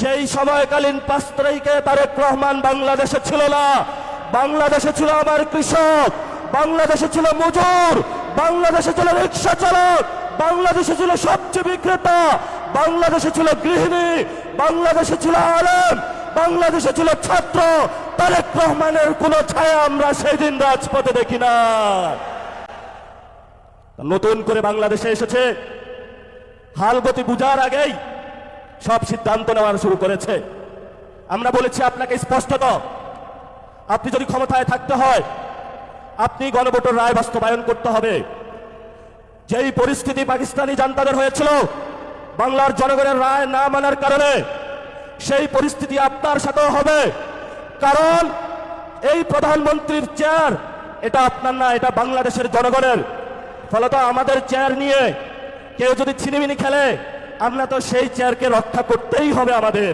সেই সময়কালীন 5 তারিখে তারেক রহমান বাংলাদেশে ছিল না। বাংলাদেশে ছিল আমার কৃষক, বাংলাদেশে ছিল মজুর, বাংলাদেশে ছিল রিক্সা চালক, বাংলাদেশে ছিল সবজি বিক্রেতা, বাংলাদেশে ছিল গৃহিণী, বাংলাদেশে ছিল আলেম, বাংলাদেশে ছিল ছাত্র। তারেক রহমানের কোন ছায়া আমরা সেই দিন রাজপথে দেখি না। নতুন করে বাংলাদেশে এসেছে, হালগতি বুঝার আগেই সব সিদ্ধান্ত নেওয়া শুরু করেছে। আমরা বলেছি আপনাকে স্পষ্টত, আপনি যদি ক্ষমতায় থাকতে হয় আপনি গণভোটের রায় বাস্তবায়ন করতে হবে। যেই পরিস্থিতি পাকিস্তানি জান্তাদের হয়েছিল বাংলার জনগণের রায় না মানার কারণে, সেই পরিস্থিতি আপনার সাথেও হবে। কারণ এই প্রধানমন্ত্রীর চেয়ার এটা আপনার না, এটা বাংলাদেশের জনগণের। ফলত আমাদের চেয়ার নিয়ে কেউ যদি ছিনিমিনি খেলে, আমরা তো সেই চেয়ারকে রক্ষা করতেই হবে আমাদের।